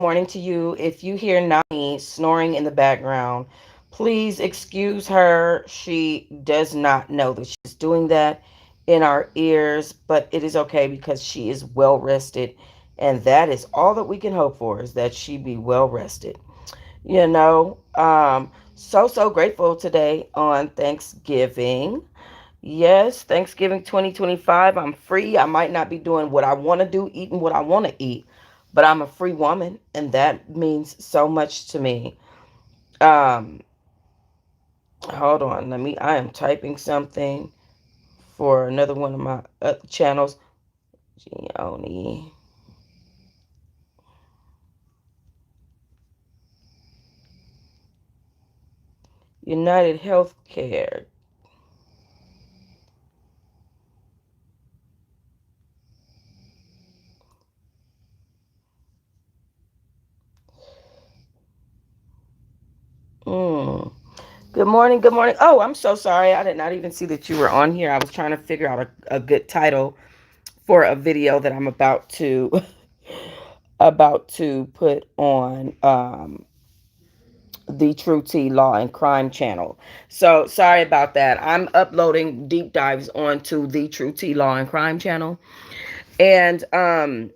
Morning to you. If you hear Nani snoring in the background, please excuse her. She does not know that she's doing that in our ears, but it is okay because she is well rested. And that is all that we can hope for is that she be well rested. So grateful today on Thanksgiving. Yes, Thanksgiving 2025. I'm free. I might not be doing what I want to do, eating what I want to eat, but I'm a free woman, and that means so much to me. Um, Hold on. I am typing something for another one of my channels. Gioni. United Healthcare. Mm. Good morning. Good morning. Oh, I'm so sorry. I did not even see that you were on here. I was trying to figure out a good title for a video that I'm about to about to put on the Truh Law and Crime channel. So sorry about that. I'm uploading deep dives onto the Truh Law and Crime channel, and I'm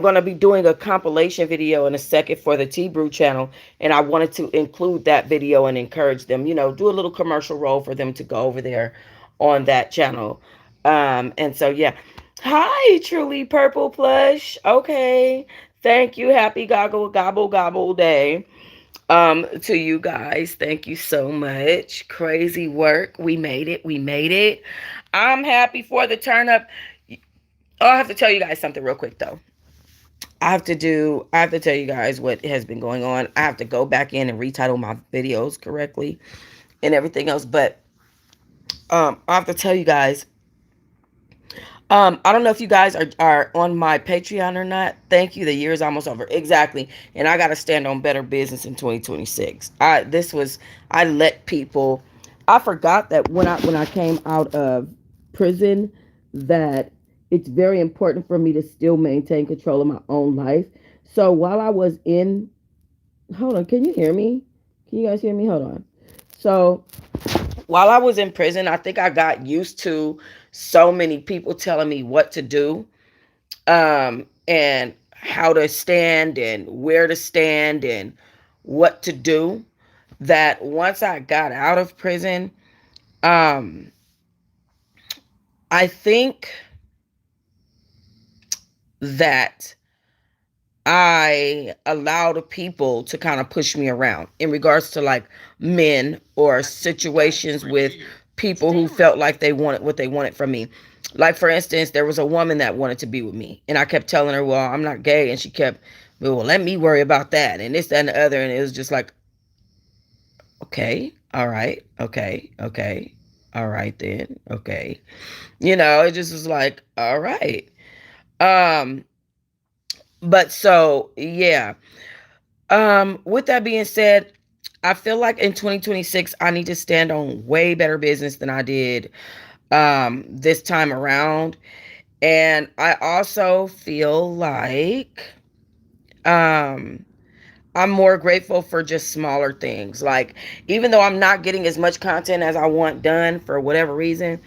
going to be doing a compilation video in a second for the Tea Brew channel, and I wanted to include that video and encourage them, do a little commercial role for them to go over there on that channel. And so yeah. Hi, Truly Purple Plush. Okay. Thank you. Happy goggle gobble gobble day to you guys. Thank you so much. Crazy work. We made it. We made it. I'm happy for the turn up. Oh, I have to tell you guys something real quick though. I have to tell you guys what has been going on. I have to go back in and retitle my videos correctly and everything else. But I have to tell you guys, I don't know if you guys are on my Patreon or not. Thank you. The year is almost over. Exactly. And I got to stand on better business in 2026. I let people, I forgot that when I came out of prison, that it's very important for me to still maintain control of my own life. So while I was in, hold on, can you hear me? Can you guys hear me? Hold on. So while I was in prison, I think I got used to so many people telling me what to do, and how to stand and where to stand and what to do, that once I got out of prison, um, I think that I allowed people to kind of push me around in regards to like men or situations with people who felt like they wanted what they wanted from me. Like, for instance, there was a woman that wanted to be with me, and I kept telling her, well, I'm not gay. And she kept, well, let me worry about that and this, that, and the other. And it was just like, okay, all right, okay, all right, then, okay. It just was like, all right. Um, but so, yeah. With that being said, I feel like in 2026 I need to stand on way better business than I did this time around. And I also feel like um I'm more grateful for just smaller things. Like, even though I'm not getting as much content as I want done for whatever reason,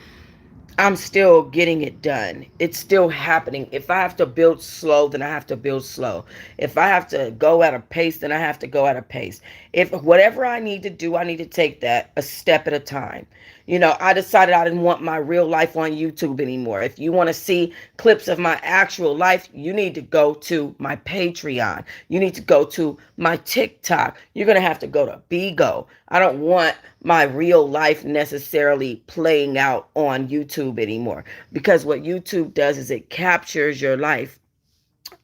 I'm still getting it done. It's still happening. If I have to build slow, then I have to build slow. If I have to go at a pace, then I have to go at a pace. If whatever I need to do, I need to take that a step at a time. I decided I didn't want my real life on YouTube anymore. If you want to see clips of my actual life, you need to go to my Patreon. You need to go to my TikTok. You're going to have to go to Bigo. I don't want my real life necessarily playing out on YouTube anymore, because what YouTube does is it captures your life,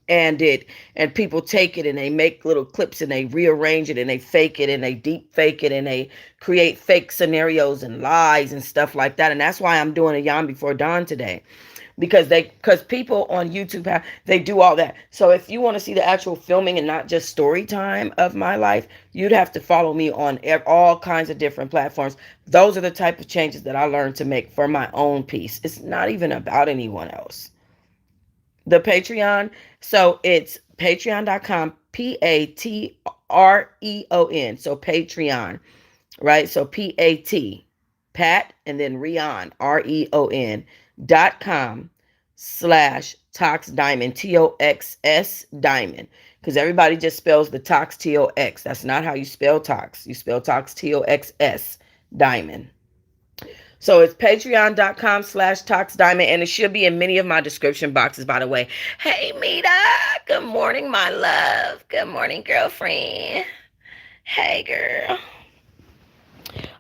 and people take it and they make little clips and they rearrange it and they fake it and they deep fake it and they create fake scenarios and lies and stuff like that. And that's why I'm doing a Yarn Before Dawn today, because people on YouTube they do all that. So if you want to see the actual filming and not just story time of my life, you'd have to follow me on all kinds of different platforms. Those are the type of changes that I learned to make for my own peace. It's not even about anyone else. The Patreon. So it's patreon.com, Patreon. So Patreon, right? So Pat, and then Reon.com/Tox Diamond, TOXS Diamond. Because everybody just spells the Tox TOX. That's not how you spell Tox. You spell Tox TOXS Diamond. So it's patreon.com/Tox Diamond, and it should be in many of my description boxes, by the way. Hey, Mita. Good morning, my love. Good morning, girlfriend. Hey, girl.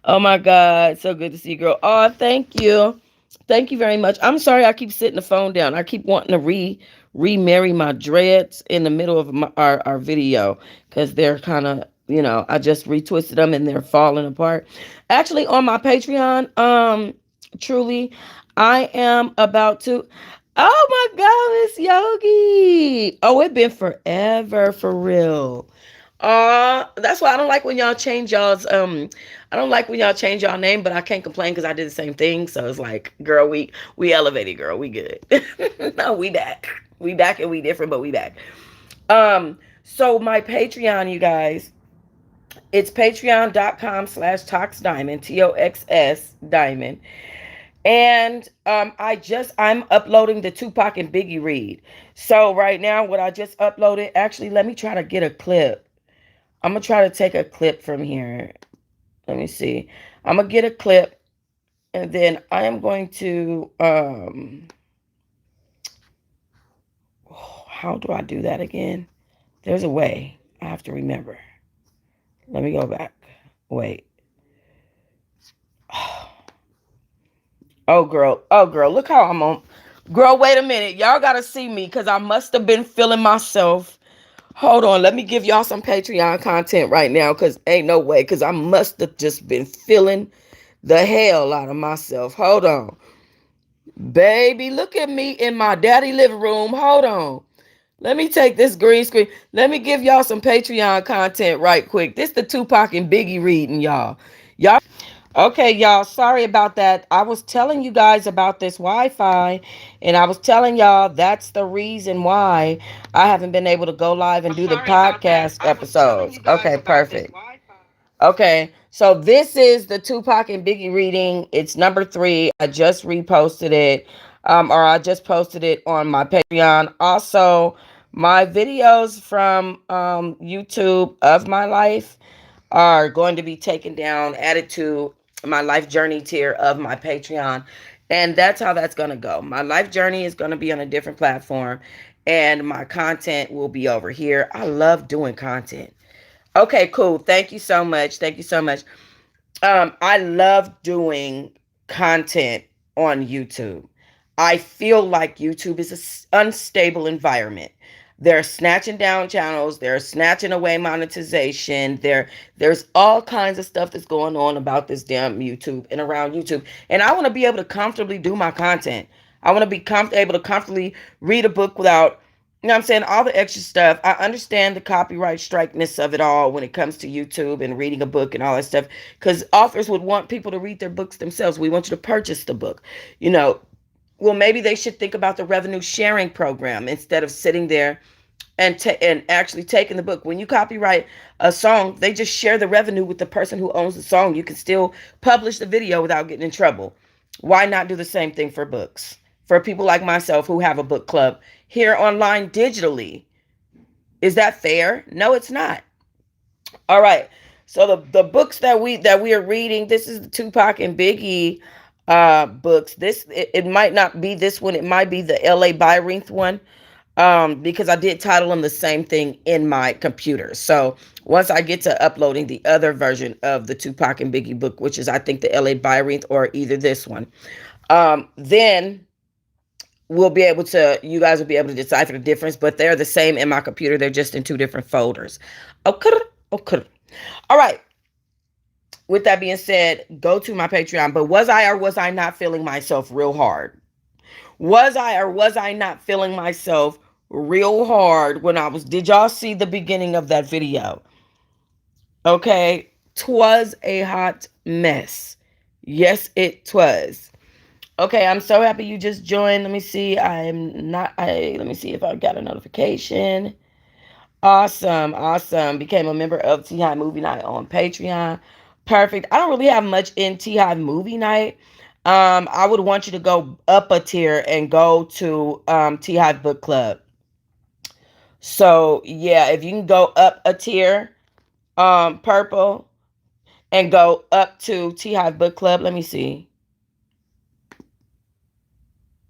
Oh my God, so good to see you, girl. Oh, thank you. Thank you very much. I'm sorry I keep sitting the phone down. I keep wanting to remarry my dreads in the middle of our video because they're kind of, I just retwisted them and they're falling apart. Actually, on my Patreon, truly, I am about to. Oh my God, Miss Yogi. Oh, it's been forever for real. That's why I don't like when y'all change y'all's I don't like when y'all change y'all name, but I can't complain because I did the same thing. So it's like, girl, we elevated, girl. We good. No, we back. We back and we different, but we back. So my Patreon, you guys, it's patreon.com/Tox Diamond, TOXS Diamond. And I'm uploading the Tupac and Biggie read. So right now, what I just uploaded, actually, let me try to get a clip. I'm gonna try to take a clip from here. Let me see. I'm gonna get a clip, and then I am going to how do I do that again? There's a way. I have to remember. Let me go back. Wait. Oh girl. Oh girl. Look how I'm on. Girl, wait a minute. Y'all gotta see me because I must have been feeling myself. Hold on. Let me give y'all some Patreon content right now because ain't no way. Because I must have just been feeling the hell out of myself. Hold on. Baby, look at me in my daddy living room. Hold on. Let me take this green screen. Let me give y'all some Patreon content right quick. This the Tupac and Biggie reading, y'all. Okay, y'all, sorry about that. I was telling you guys about this Wi-Fi, and I was telling y'all that's the reason why I haven't been able to go live and do the podcast episodes. Okay, perfect. Okay, so this is the Tupac and Biggie reading. It's number 3. I just reposted it, or I just posted it on my Patreon. Also, my videos from YouTube of my life are going to be taken down, added to my life journey tier of my Patreon. And that's how that's going to go. My life journey is going to be on a different platform, and my content will be over here. I love doing content. Okay, cool. Thank you so much. Thank you so much. I love doing content on YouTube. I feel like YouTube is an unstable environment. They're snatching down channels. They're snatching away monetization. There's all kinds of stuff that's going on about this damn YouTube and around YouTube. And I want to be able to comfortably do my content. I want to be able to comfortably read a book without, I'm saying, all the extra stuff. I understand the copyright strikeness of it all when it comes to YouTube and reading a book and all that stuff, because authors would want people to read their books themselves. We want you to purchase the book. Well, maybe they should think about the revenue sharing program instead of sitting there and actually taking the book. When you copyright a song, they just share the revenue with the person who owns the song. You can still publish the video without getting in trouble. Why not do the same thing for books? For people like myself who have a book club here online digitally. Is that fair? No, it's not. All right. So the books that we are reading, this is the Tupac and Biggie books. It might not be this one, it might be the LA Byrinth one. Because I did title them the same thing in my computer. So once I get to uploading the other version of the Tupac and Biggie book, which is I think the LA Byrinth or either this one, then you guys will be able to decipher the difference, but they're the same in my computer. They're just in 2 different folders. Okay. All right. With that being said, go to my Patreon. But was I or was I not feeling myself real hard? Was I or was I not feeling myself real hard when did y'all see the beginning of that video? Okay. 'Twas a hot mess. Yes, it was. Okay, I'm so happy you just joined. Let me see. I'm not I let me see if I got a notification. Awesome, awesome. Became a member of Teahive Movie Night on Patreon. Perfect. I don't really have much in Teahive Movie Night. I would want you to go up a tier and go to Teahive Book Club. So yeah, if you can go up a tier, purple, and go up to Teahive Book Club. Let me see.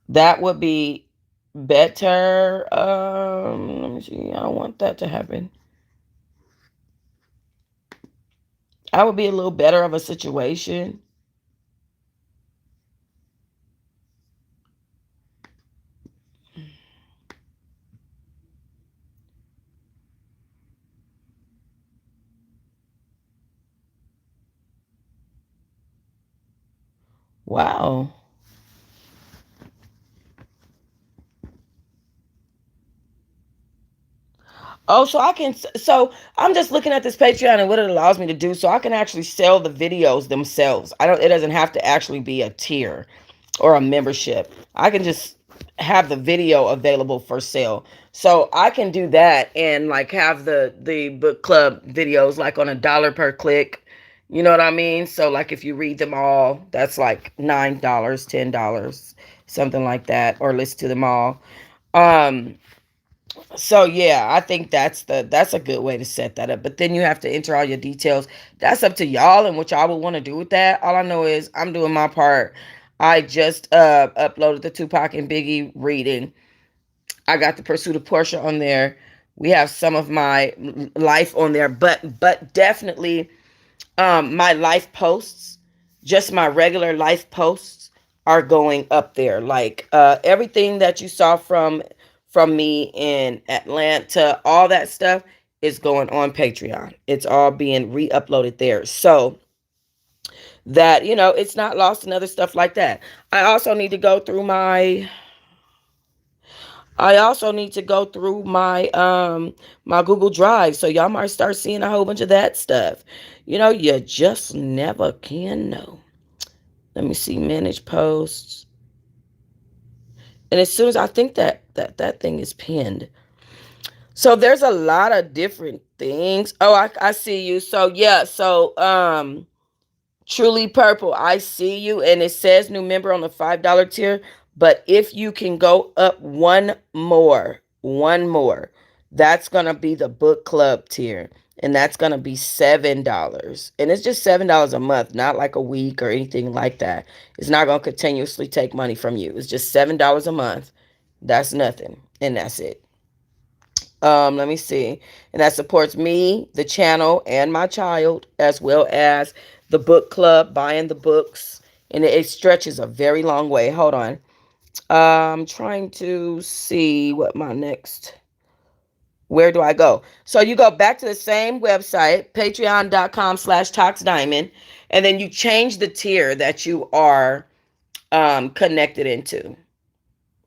That would be better. Let me see. I don't want that to happen. I would be a little better of a situation. Wow. Oh, so I can. So I'm just looking at this Patreon and what it allows me to do. So I can actually sell the videos themselves. I don't. It doesn't have to actually be a tier or a membership. I can just have the video available for sale. So I can do that and like have the book club videos like on $1 per click. You know what I mean? So like if you read them all, that's like $9, $10, something like that, or listen to them all. Um, so yeah, I think that's a good way to set that up. But then you have to enter all your details. That's up to y'all and what y'all would want to do with that. All I know is I'm doing my part. I just uploaded the Tupac and Biggie reading. I got the Pursuit of Portia on there. We have some of my life on there, but definitely my life posts, just my regular life posts are going up there. Like everything that you saw from me in Atlanta, all that stuff is going on Patreon. It's all being re-uploaded there. So that, it's not lost and other stuff like that. I also need to go through my I also need to go through my Google Drive. So y'all might start seeing a whole bunch of that stuff. You just never can know. Let me see, manage posts. And as soon as I think that thing is pinned. So there's a lot of different things. Oh, I see you. So yeah, so Truly Purple, I see you. And it says new member on the $5 tier. But if you can go up one more, that's going to be the book club tier. And that's going to be $7. And it's just $7 a month, not like a week or anything like that. It's not going to continuously take money from you. It's just $7 a month. That's nothing. And that's it. Let me see. And that supports me, the channel, and my child, as well as the book club, buying the books. And it stretches a very long way. Hold on. I'm trying to see what my next. Where do I go? So you go back to the same website, patreon.com/toxdiamond, and then you change the tier that you are connected into.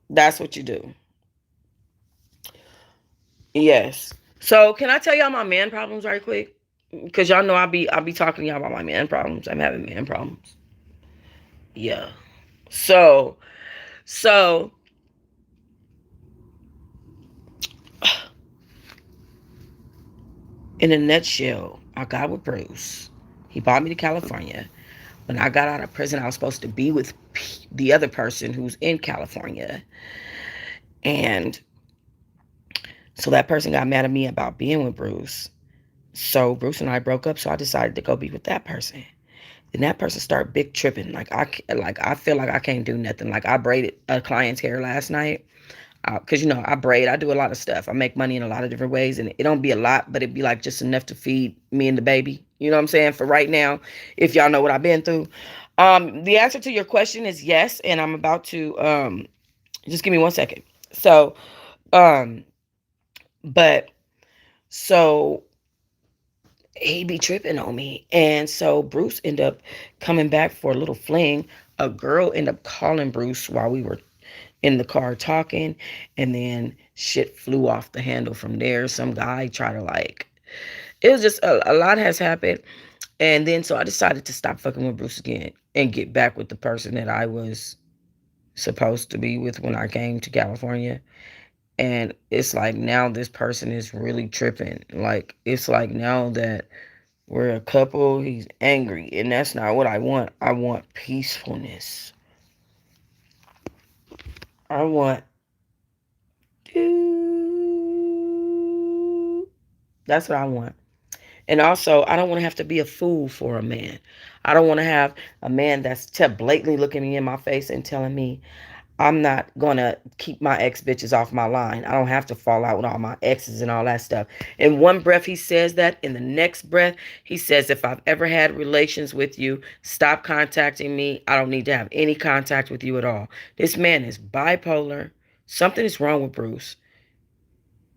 That's what you do. Yes. So can I tell y'all my man problems right quick? Because y'all know I'll be talking to y'all about my man problems. I'm having man problems. Yeah. So so in a nutshell, I got with Bruce. He brought me to California. When I got out of prison, I was supposed to be with the other person who's in California. And so that person got mad at me about being with Bruce. So Bruce and I broke up, so I decided to go be with that person. Then that person started big tripping. Like I feel like I can't do nothing. Like I braided a client's hair last night. Cause I braid. I do a lot of stuff. I make money in a lot of different ways, and it don't be a lot, but it'd be like just enough to feed me and the baby. You know what I'm saying? For right now, if y'all know what I've been through. The answer to your question is yes, and I'm about to just give me 1 second. So, um, but so he be tripping on me, and so Bruce ended up coming back for a little fling. A girl ended up calling Bruce while we were in the car talking, and then shit flew off the handle from there. Some guy tried to it was just a lot has happened. And then so I decided to stop fucking with Bruce again and get back with the person that I was supposed to be with when I came to California. And it's like now this person is really tripping. Like, it's like now that we're a couple, he's angry. And that's not what I want. I want peacefulness. I want. That's what I want. And also, I don't want to have to be a fool for a man. I don't want to have a man that's blatantly looking me in my face and telling me I'm not going to keep my ex bitches off my line. I don't have to fall out with all my exes and all that stuff. In one breath, he says that. In the next breath, he says, if I've ever had relations with you, stop contacting me. I don't need to have any contact with you at all. This man is bipolar. Something is wrong with Bruce.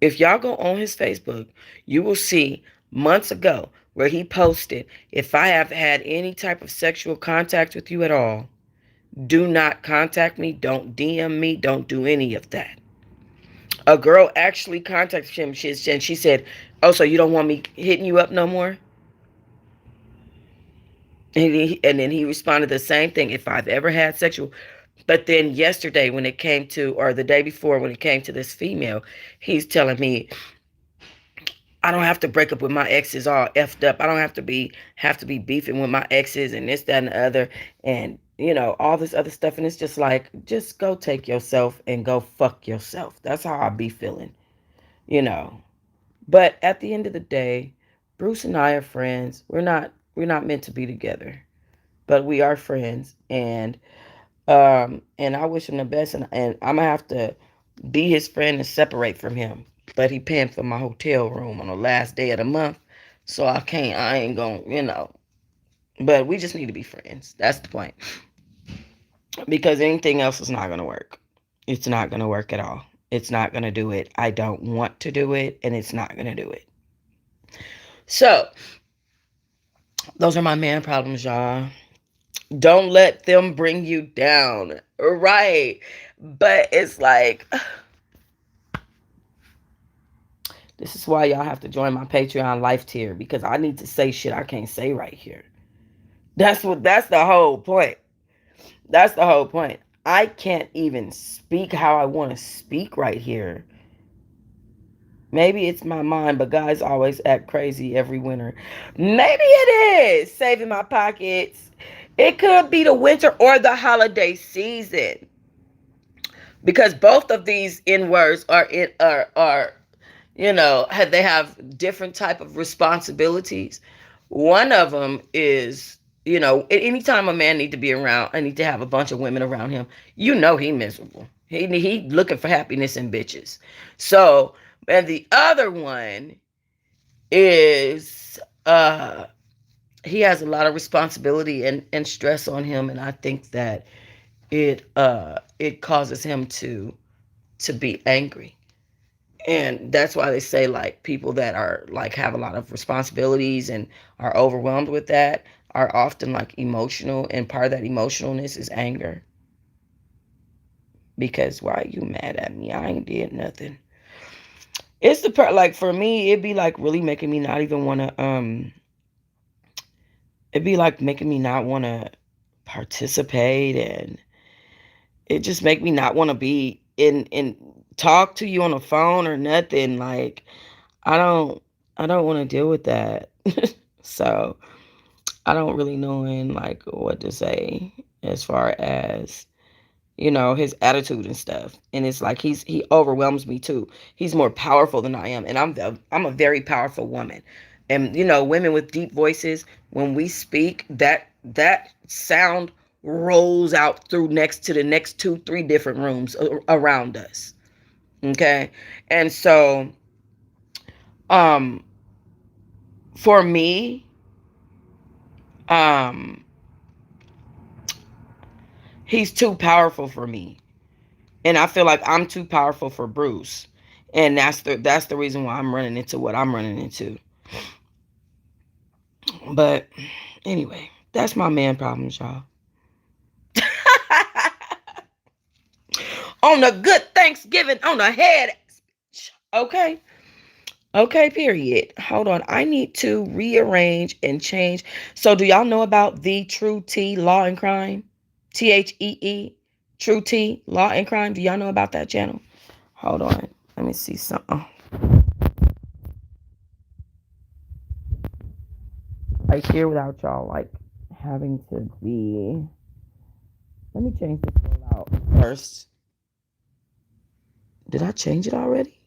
If y'all go on his Facebook, you will see months ago where he posted, if I have had any type of sexual contact with you at all, do not contact me. Don't DM me. Don't do any of that. A girl actually contacted him and she said, oh, so you don't want me hitting you up no more? And then he responded the same thing. If I've ever had sexual. But then yesterday when it came to, or the day before when it came to this female, he's telling me, I don't have to break up with my exes all effed up. I don't have to be beefing with my exes and this, that, and the other, and all this other stuff. And it's just like, just go take yourself and go fuck yourself. That's how I be feeling, you know. But at the end of the day, Bruce and I are friends. We're not meant to be together, but we are friends, and I wish him the best, and I'm gonna have to be his friend and separate from him. But he paying for my hotel room on the last day of the month, so I ain't gonna. But we just need to be friends. That's the point. Because anything else is not gonna work. It's not gonna work at all. It's not gonna do it. I don't want to do it, and it's not gonna do it. So those are my man problems, y'all. Don't let them bring you down. Right. But it's like, this is why y'all have to join my Patreon life tier, because I need to say shit I can't say right here. That's the whole point. That's the whole point. I can't even speak how I want to speak right here. Maybe it's my mind, but guys always act crazy every winter. Maybe it is saving my pockets. It could be the winter or the holiday season. Because both of these N words they have different type of responsibilities. One of them is, anytime a man need to be around, I need to have a bunch of women around him. He miserable. He looking for happiness in bitches. So, and the other one is he has a lot of responsibility and stress on him, and I think that it causes him to be angry. And that's why they say, like, people that are like have a lot of responsibilities and are overwhelmed with that are often like emotional, and part of that emotionalness is anger. Because why are you mad at me? I ain't did nothing. It's the part, like, for me, it'd be like really making me not even want to it'd be like making me not want to participate, and it just make me not want to be in talk to you on the phone or nothing. Like, I don't want to deal with that. So I don't really know like what to say as far as his attitude and stuff. And it's like he overwhelms me too. He's more powerful than I am, and I'm a very powerful woman. And women with deep voices, when we speak, that sound rolls out through next to the next 2-3 different rooms around us. Okay? And so um for me, um he's too powerful for me. And I feel like I'm too powerful for Bruce. And that's the reason why I'm running into what I'm running into. But anyway, that's my man problems, y'all. On a good Thanksgiving on the head. Okay. Okay, period. Hold on. I need to rearrange and change. So do y'all know about the Truh T Law and Crime? THEE. Truh T, Law and Crime. Do y'all know about that channel? Hold on. Let me see something. Right here without y'all like having to be. Let me change this rollout first. Did I change it already?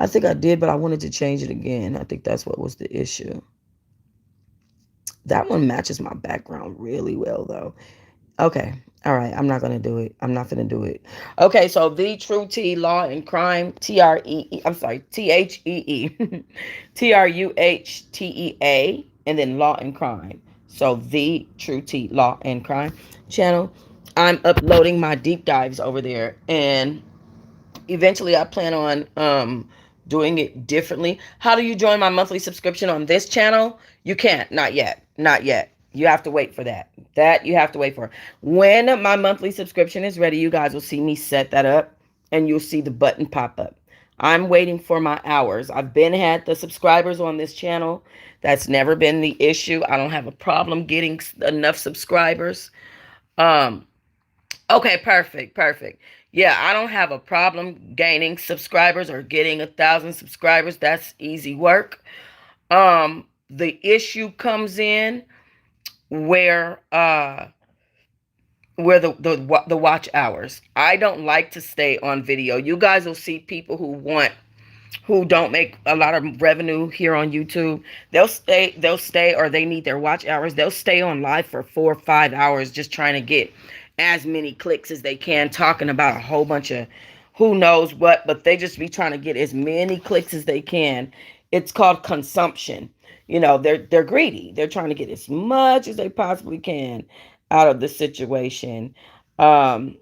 I think I did, but I wanted to change it again. I think that's what was the issue. That one matches my background really well, though. Okay. All right. I'm not going to do it. I'm not going to do it. Okay. So the Truh T, Law and Crime, T-R-E-E. I'm sorry. T-H-E-E. Truhtea. And then Law and Crime. So the Truh T, Law and Crime channel. I'm uploading my deep dives over there. And eventually I plan on doing it differently. How do you join my monthly subscription on this channel? You can't. Not yet. Not yet. You have to wait for that. That you have to wait for. When my monthly subscription is ready, you guys will see me set that up and you'll see the button pop up. I'm waiting for my hours. I've been had the subscribers on this channel. That's never been the issue. I don't have a problem getting enough subscribers. Okay, perfect, perfect. Yeah, I don't have a problem gaining subscribers or getting 1,000 subscribers. That's easy work. The issue comes in where the watch hours. I don't like to stay on video. You guys will see people who don't make a lot of revenue here on YouTube. They'll stay, or they need their watch hours. They'll stay on live for 4 or 5 hours just trying to get as many clicks as they can, talking about a whole bunch of who knows what, but they just be trying to get as many clicks as they can. It's called consumption. They're greedy. They're trying to get as much as they possibly can out of the situation. Um,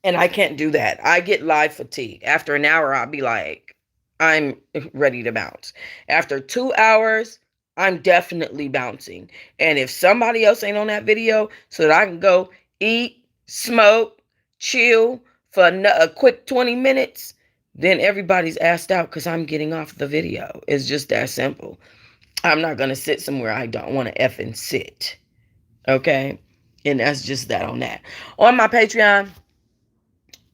and I can't do that. I get live fatigue. After an hour, I'll be like, I'm ready to bounce. After 2 hours, I'm definitely bouncing. And if somebody else ain't on that video so that I can go eat, smoke, chill for a quick 20 minutes, then everybody's asked out because I'm getting off the video. It's just that simple. I'm not going to sit somewhere I don't want to effing sit. Okay? And that's just that on that. On my Patreon,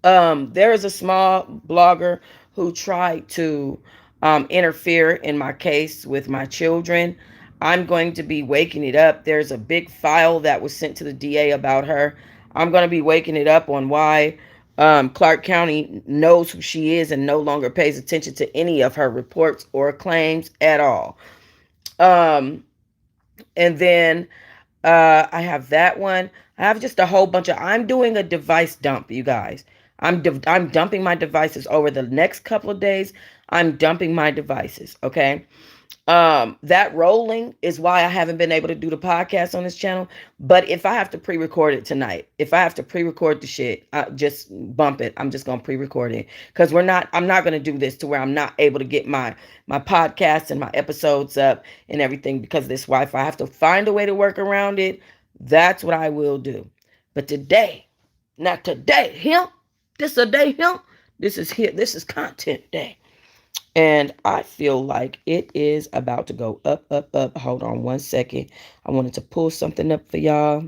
there is a small blogger who tried to interfere in my case with my children. I'm going to be waking it up. There's a big file that was sent to the DA about her. I'm going to be waking it up on why Clark County knows who she is and no longer pays attention to any of her reports or claims at all. And then I have that one. I have just a whole bunch of. I'm doing a device dump, you guys. I'm dumping my devices over the next couple of days. I'm dumping my devices. Okay. That rolling is why I haven't been able to do the podcast on this channel. But if I have to pre-record it tonight, if I have to pre-record the shit, just bump it. I'm just gonna pre-record it because I'm not gonna do this to where I'm not able to get my podcasts and my episodes up and everything because of this Wi-Fi. I have to find a way to work around it. That's what I will do. But today, not today, this is a day, this is content day. And I feel like it is about to go up, up, up. Hold on one second. I wanted to pull something up for y'all.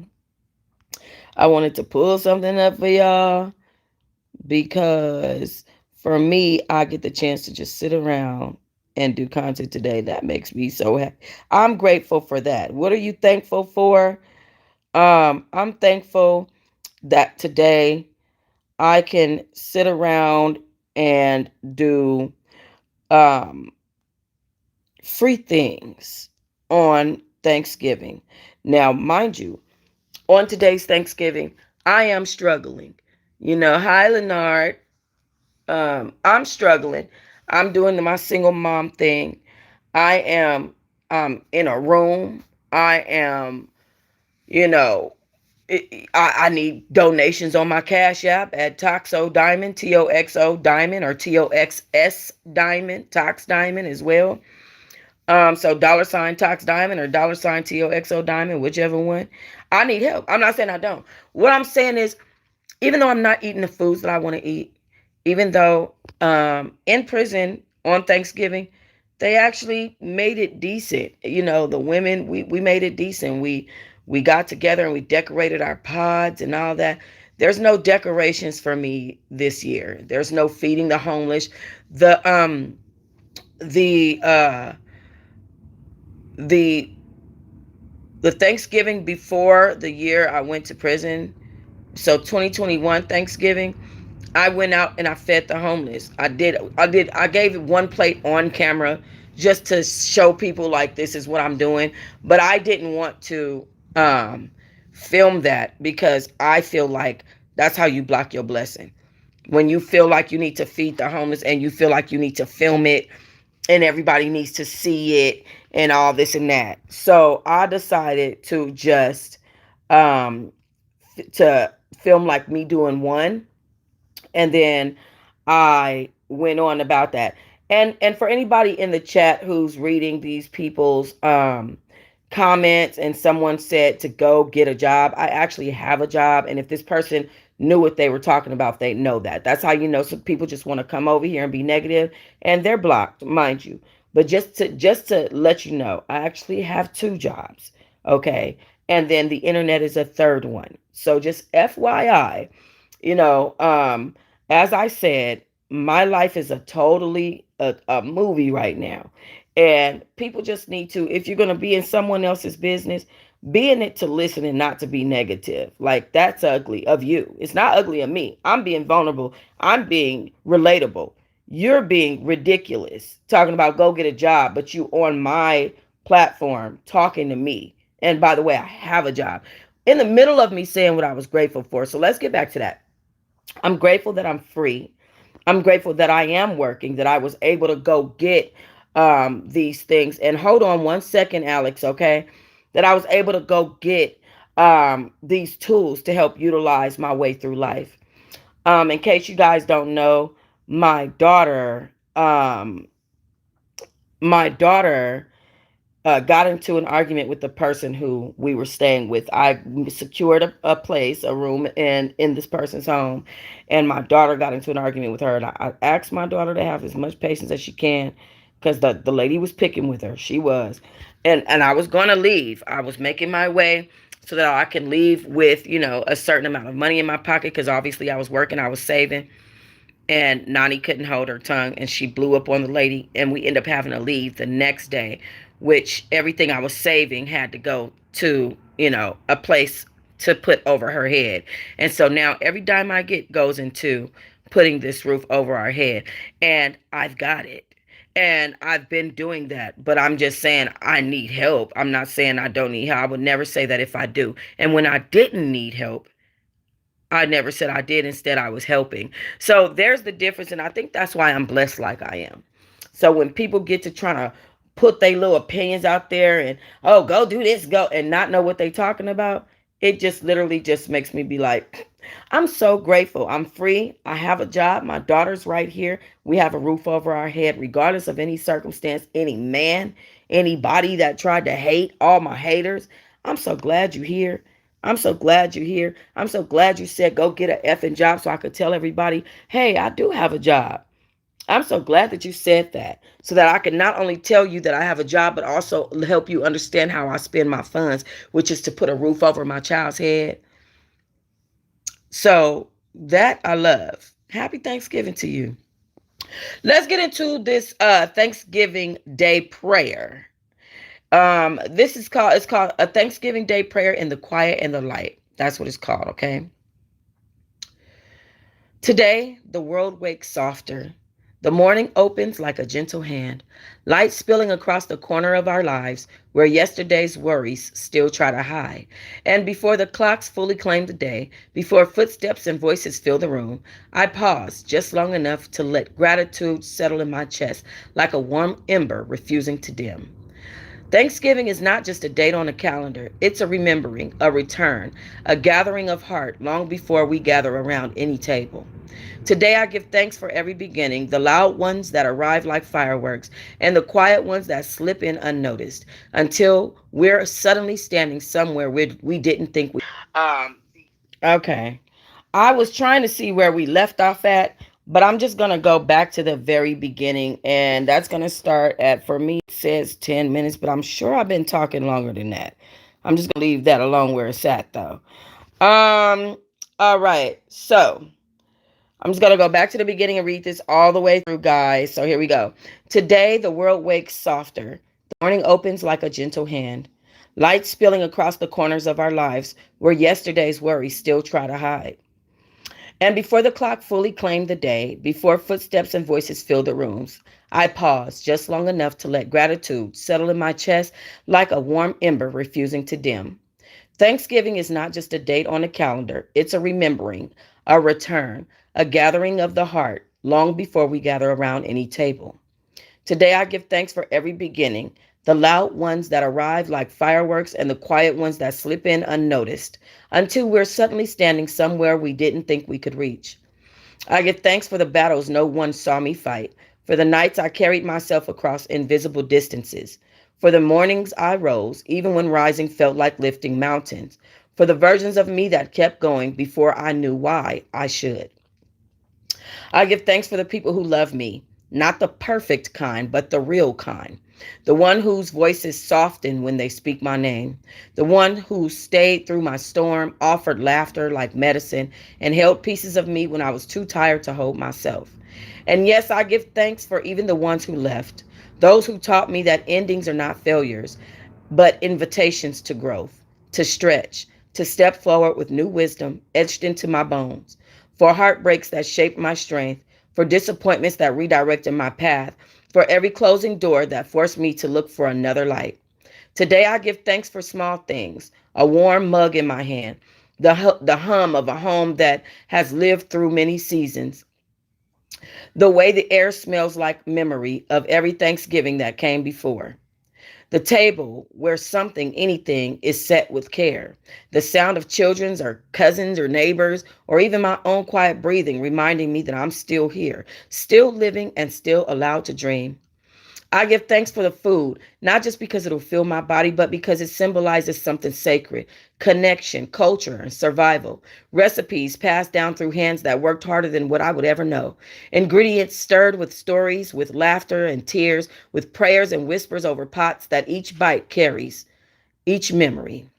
Because for me, I get the chance to just sit around and do content today. That makes me so happy. I'm grateful for that. What are you thankful for? I'm thankful that today I can sit around and do free things on Thanksgiving. Now, mind you, on today's Thanksgiving, I am struggling. Hi, Leonard. I'm struggling. I'm doing my single mom thing. I am in a room. I am, you know, I need donations on my Cash App at Toxo Diamond, TOXO Diamond, or TOXS Diamond, Tox Diamond as well. So $ Tox Diamond or $ TOXO Diamond, whichever one. I need help. I'm not saying I don't. What I'm saying is, even though I'm not eating the foods that I want to eat, even though in prison on Thanksgiving, they actually made it decent. The women, we made it decent. we got together and we decorated our pods and all that. There's no decorations for me this year. There's no feeding the homeless. The the uh the the Thanksgiving before the year I went to prison, so 2021 Thanksgiving, I went out and I fed the homeless. I gave one plate on camera just to show people like this is what I'm doing, but I didn't want to um film that because I feel like that's how you block your blessing. When you feel like you need to feed the homeless and you feel like you need to film it and everybody needs to see it and all this and that. So I decided to just um to film like me doing one, and then I went on about that. And for anybody in the chat who's reading these people's comments, and someone said to go get a job, I actually have a job, and if this person knew what they were talking about, they know that. That's how you know some people just want to come over here and be negative, and they're blocked, mind you. But just to let you know, I actually have two jobs. Okay. And then the internet is a third one. So just FYI, you know, as I said, my life is a movie right now. And people just need to, if you're going to be in someone else's business, be in it to listen and not to be negative. Like, that's ugly of you. It's not ugly of me. I'm being vulnerable. I'm being relatable. You're being ridiculous, talking about go get a job, but you on my platform talking to me. And by the way, I have a job in the middle of me saying what I was grateful for. So let's get back to that. I'm grateful that I'm free. I'm grateful that I am working, that I was able to go get these things. And hold on one second, Alex, okay? That I was able to go get these tools to help utilize my way through life. In case you guys don't know, my daughter, my daughter got into an argument with the person who we were staying with. I secured a place, a room in this person's home, and my daughter got into an argument with her. And I asked my daughter to have as much patience as she can, because the lady was picking with her. She was, and I was gonna leave. I was making my way so that I can leave with a certain amount of money in my pocket, because obviously I was working, I was saving. And Nani couldn't hold her tongue, and she blew up on the lady, and we ended up having to leave the next day, which everything I was saving had to go to a place to put over her head. And so now every dime I get goes into putting this roof over our head, and I've got it. And I've been doing that, but I'm just saying I need help. I'm not saying I don't need help. I would never say that if I do. And when I didn't need help, I never said I did. Instead, I was helping. So there's the difference. And I think that's why I'm blessed like I am. So when people get to trying to put their little opinions out there and, oh, go do this, go, and not know what they talking about, it just literally just makes me be like, I'm so grateful. I'm free. I have a job. My daughter's right here. We have a roof over our head, regardless of any circumstance, any man, anybody that tried to hate, all my haters. I'm so glad you're here. I'm so glad you're here. I'm so glad you said go get a effing job so I could tell everybody, hey, I do have a job. I'm so glad that you said that, so that I can not only tell you that I have a job, but also help you understand how I spend my funds, which is to put a roof over my child's head. So that I love. Happy Thanksgiving to you. Let's get into this Thanksgiving Day prayer. This is called, it's called a Thanksgiving Day prayer in the quiet and the light. That's what it's called, okay? Today, the world wakes softer. The morning opens like a gentle hand, light spilling across the corner of our lives where yesterday's worries still try to hide. And before the clocks fully claim the day, before footsteps and voices fill the room, I pause just long enough to let gratitude settle in my chest like a warm ember refusing to dim. Thanksgiving is not just a date on a calendar. It's a remembering, a return, a gathering of heart long before we gather around any table. Today I give thanks for every beginning, the loud ones that arrive like fireworks, and the quiet ones that slip in unnoticed, until we're suddenly standing somewhere we didn't think we. Um, okay. I was trying to see where we left off at, but I'm just going to go back to the very beginning, and that's going to start at, for me, it says 10 minutes, but I'm sure I've been talking longer than that. I'm just going to leave that alone where it's at, though. All right. So I'm just going to go back to the beginning and read this all the way through, guys. So here we go. Today, the world wakes softer. The morning opens like a gentle hand. Light spilling across the corners of our lives where yesterday's worries still try to hide. And before the clock fully claimed the day, before footsteps and voices filled the rooms, I paused just long enough to let gratitude settle in my chest like a warm ember refusing to dim. Thanksgiving is not just a date on a calendar, it's a remembering, a return, a gathering of the heart long before we gather around any table. Today I give thanks for every beginning, the loud ones that arrive like fireworks and the quiet ones that slip in unnoticed, until we're suddenly standing somewhere we didn't think we could reach. I give thanks for the battles no one saw me fight, for the nights I carried myself across invisible distances, for the mornings I rose, even when rising felt like lifting mountains, for the versions of me that kept going before I knew why I should. I give thanks for the people who love me, not the perfect kind, but the real kind. The one whose voices soften when they speak my name. The one who stayed through my storm, offered laughter like medicine, and held pieces of me when I was too tired to hold myself. And yes, I give thanks for even the ones who left. Those who taught me that endings are not failures, but invitations to growth, to stretch, to step forward with new wisdom etched into my bones, for heartbreaks that shaped my strength, for disappointments that redirected my path, for every closing door that forced me to look for another light. Today I give thanks for small things, a warm mug in my hand, the hum of a home that has lived through many seasons, the way the air smells like memory of every Thanksgiving that came before. The table where something, anything, is set with care. The sound of children's or cousins or neighbors, or even my own quiet breathing reminding me that I'm still here, still living and still allowed to dream. I give thanks for the food, not just because it'll fill my body, but because it symbolizes something sacred, connection, culture, and survival. Recipes passed down through hands that worked harder than what I would ever know. Ingredients stirred with stories, with laughter and tears, with prayers and whispers over pots that each bite carries, each memory.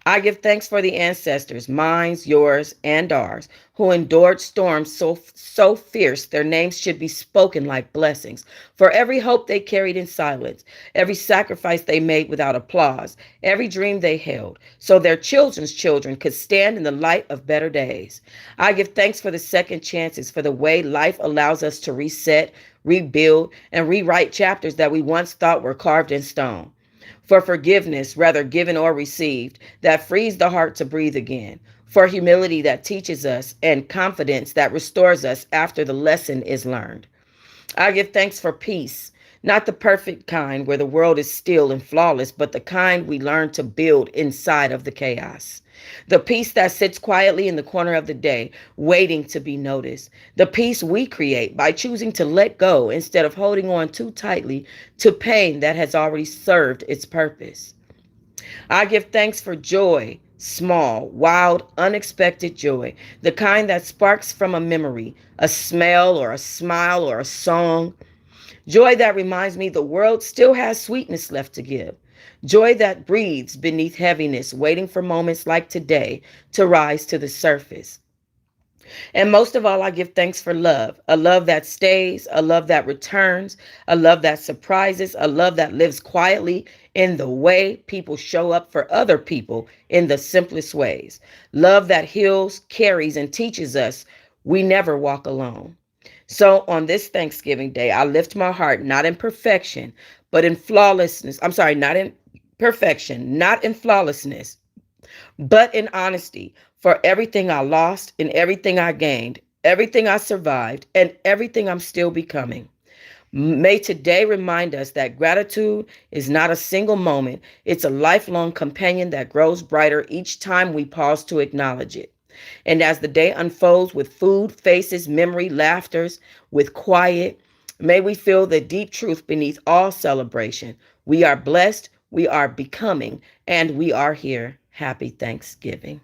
I give thanks for the ancestors, mine, yours, and ours, who endured storms so fierce their names should be spoken like blessings. For every hope they carried in silence, every sacrifice they made without applause, every dream they held, so their children's children could stand in the light of better days. I give thanks for the second chances, for the way life allows us to reset, rebuild, and rewrite chapters that we once thought were carved in stone, for forgiveness, whether given or received, that frees the heart to breathe again, for humility that teaches us, and confidence that restores us after the lesson is learned. I give thanks for peace, not the perfect kind where the world is still and flawless, but the kind we learn to build inside of the chaos. The peace that sits quietly in the corner of the day, waiting to be noticed. The peace we create by choosing to let go instead of holding on too tightly to pain that has already served its purpose. I give thanks for joy, small, wild, unexpected joy, the kind that sparks from a memory, a smell or a smile or a song. Joy that reminds me the world still has sweetness left to give. Joy that breathes beneath heaviness, waiting for moments like today to rise to the surface. And most of all, I give thanks for love, a love that stays, a love that returns, a love that surprises, a love that lives quietly in the way people show up for other people in the simplest ways. Love that heals, carries, and teaches us we never walk alone. So on this Thanksgiving Day, I lift my heart not in perfection, but in flawlessness. I'm sorry, not in perfection, not in flawlessness, but in honesty for everything I lost and everything I gained, everything I survived, and everything I'm still becoming. May today remind us that gratitude is not a single moment, it's a lifelong companion that grows brighter each time we pause to acknowledge it. And as the day unfolds with food, faces, memory, laughters, with quiet, may we feel the deep truth beneath all celebration. We are blessed, we are becoming, and we are here. Happy Thanksgiving.